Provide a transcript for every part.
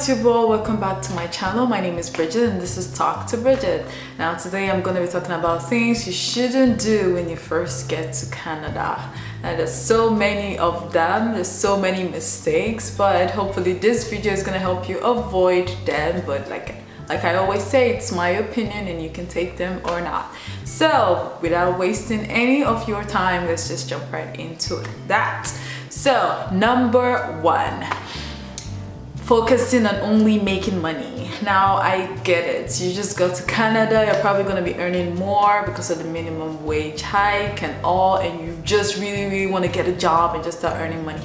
YouTube world, welcome back to my channel. My name is Bridget and this is Talk to Bridget. Now today I'm going to be talking about things you shouldn't do when you first get to Canada. Now there's so many of them, there's so many mistakes, but hopefully this video is going to help you avoid them. But like I always say, it's my opinion and you can take them or not. So without wasting any of your time, let's just jump right into that. So number one, focusing on only making money. Now I get it, you just got to Canada, you're probably going to be earning more because of the minimum wage hike and all, and you just really want to get a job and just start earning money.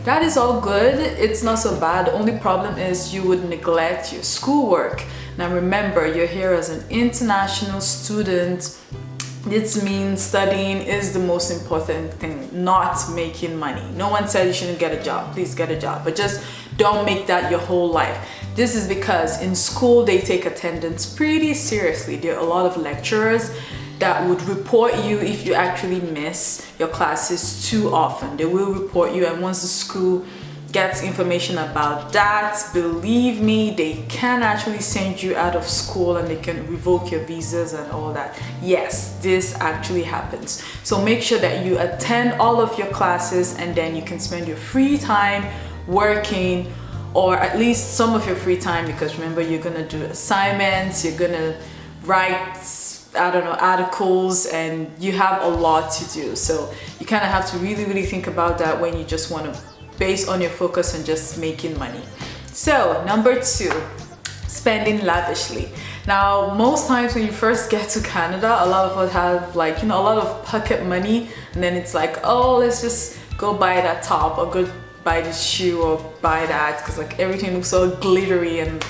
That is all good, it's not so bad. The only problem is you would neglect your schoolwork. Now remember, you're here as an international student. This means studying is the most important thing, not making money. No one said you shouldn't get a job. Please get a job, but just don't make that your whole life. This is because in school they take attendance pretty seriously. There are a lot of lecturers that would report you if you actually miss your classes too often. They will report you, and once the school gets information about that, believe me, they can actually send you out of school and they can revoke your visas and all that. Yes, this actually happens. So make sure that you attend all of your classes, and then you can spend your free time working, or at least some of your free time, because remember, you're gonna do assignments, you're gonna write, I don't know, articles, and you have a lot to do. So you kind of have to really think about that when you just want to base on your focus on just making money. So number two, spending lavishly. Now most times when you first get to Canada, a lot of us have, like, you know, a lot of pocket money, and then it's like, oh, let's just go buy that top or go buy this shoe or buy that, because like everything looks so glittery. And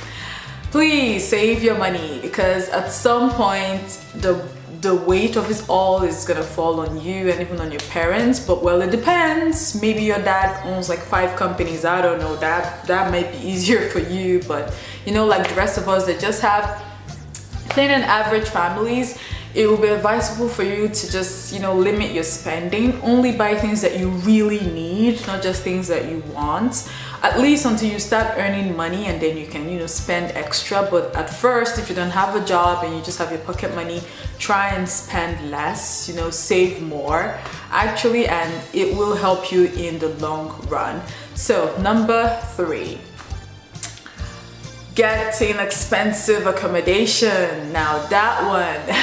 please save your money, because at some point the weight of it all is gonna fall on you and even on your parents. But well, it depends. Maybe your dad owns like 5 companies, I don't know, that might be easier for you. But you know, like the rest of us that just have plain and average families, it will be advisable for you to just, you know, limit your spending. Only buy things that you really need, not just things that you want, at least until you start earning money, and then you can, you know, spend extra. But at first, if you don't have a job and you just have your pocket money, try and spend less, you know, save more actually, and it will help you in the long run. So number 3, getting expensive accommodation. Now that one,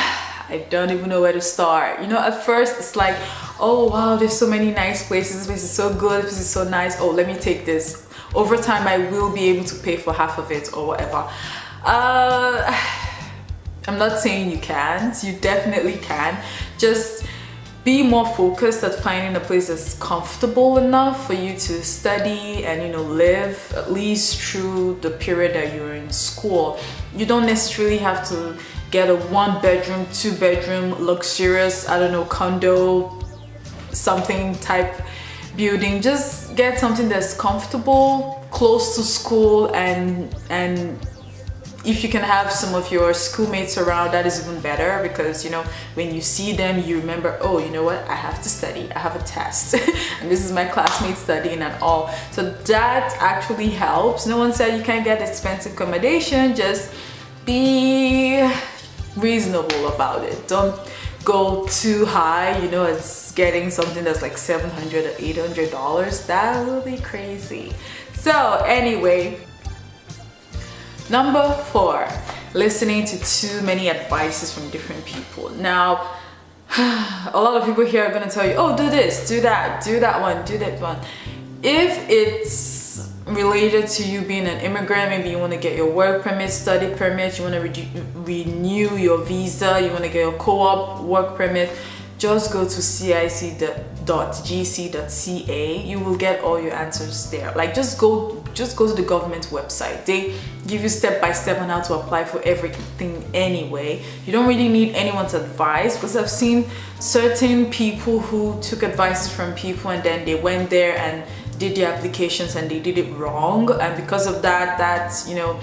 I don't even know where to start. You know, at first it's like, oh wow, there's so many nice places, this place is so good, this is so nice, oh let me take this. Over time I will be able to pay for half of it or whatever. I'm not saying you can't, you definitely can. Just be more focused at finding a place that's comfortable enough for you to study and, you know, live, at least through the period that you're in school. You don't necessarily have to get a 1-bedroom, 2-bedroom, luxurious, I don't know, condo, something type building. Just get something that's comfortable, close to school, and if you can have some of your schoolmates around, that is even better, because you know, when you see them, you remember, oh, you know what, I have to study, I have a test and this is my classmate studying and all. So that actually helps. No one said you can't get expensive accommodation, just be reasonable about it. Don't go too high, you know, it's getting something that's like $700 or $800. That will be crazy. So anyway, number 4, listening to too many advices from different people. Now a lot of people here are going to tell you, oh, do this, do that, do that one, do that one. If it's related to you being an immigrant, maybe you want to get your work permit, study permit, you want to renew your visa, you want to get your co-op work permit, just go to cic.gc.ca. You will get all your answers there. Like just go to the government website. They give you step by step on how to apply for everything anyway. You don't really need anyone's advice, because I've seen certain people who took advice from people and then they went there and did the applications and they did it wrong, and because of that, you know,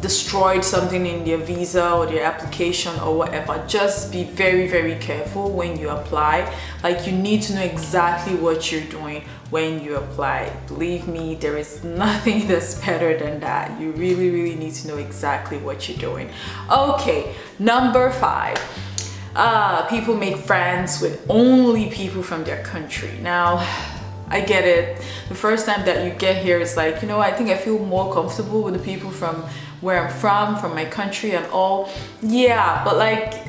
destroyed something in their visa or their application or whatever. Just be very, very careful when you apply. Like, you need to know exactly what you're doing when you apply. Believe me, there is nothing that's better than that. You really, really need to know exactly what you're doing. Okay, number 5. People make friends with only people from their country. Now, I get it. The first time that you get here, it's like, you know, I think I feel more comfortable with the people from where I'm from my country and all. Yeah, but like,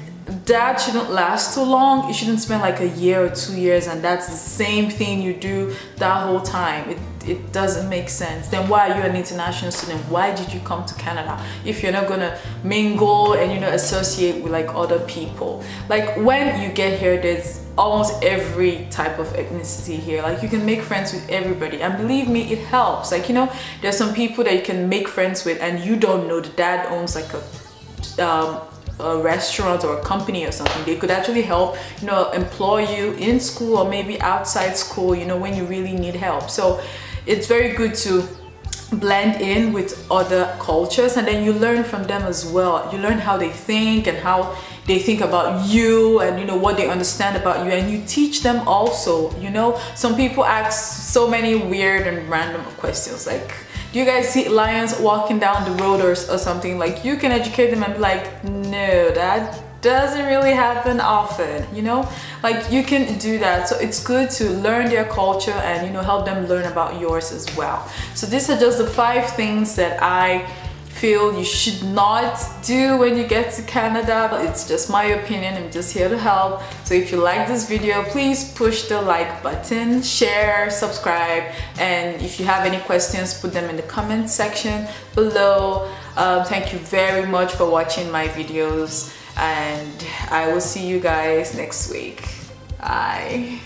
that shouldn't last too long. You shouldn't spend like a year or 2 years and that's the same thing you do that whole time. It doesn't make sense. Then why are you an international student? Why did you come to Canada if you're not gonna mingle and, you know, associate with like other people? Like, when you get here, there's almost every type of ethnicity here. Like, you can make friends with everybody, and believe me, it helps. Like, you know, there's some people that you can make friends with and you don't know the dad owns like a restaurant or a company or something. They could actually help, you know, employ you in school or maybe outside school, you know, when you really need help. So it's very good to blend in with other cultures, and then you learn from them as well. You learn how they think and how they think about you, and, you know, what they understand about you, and you teach them also. You know, some people ask so many weird and random questions like, do you guys see lions walking down the road or something? Like, you can educate them and be like, no, that doesn't really happen often, you know. Like, you can do that. So it's good to learn their culture and, you know, help them learn about yours as well. So these are just the 5 things that I feel you should not do when you get to Canada, but it's just my opinion. I'm just here to help. So if you like this video, please push the like button, share, subscribe, and if you have any questions, put them in the comment section below. Thank you very much for watching my videos, and I will see you guys next week. Bye.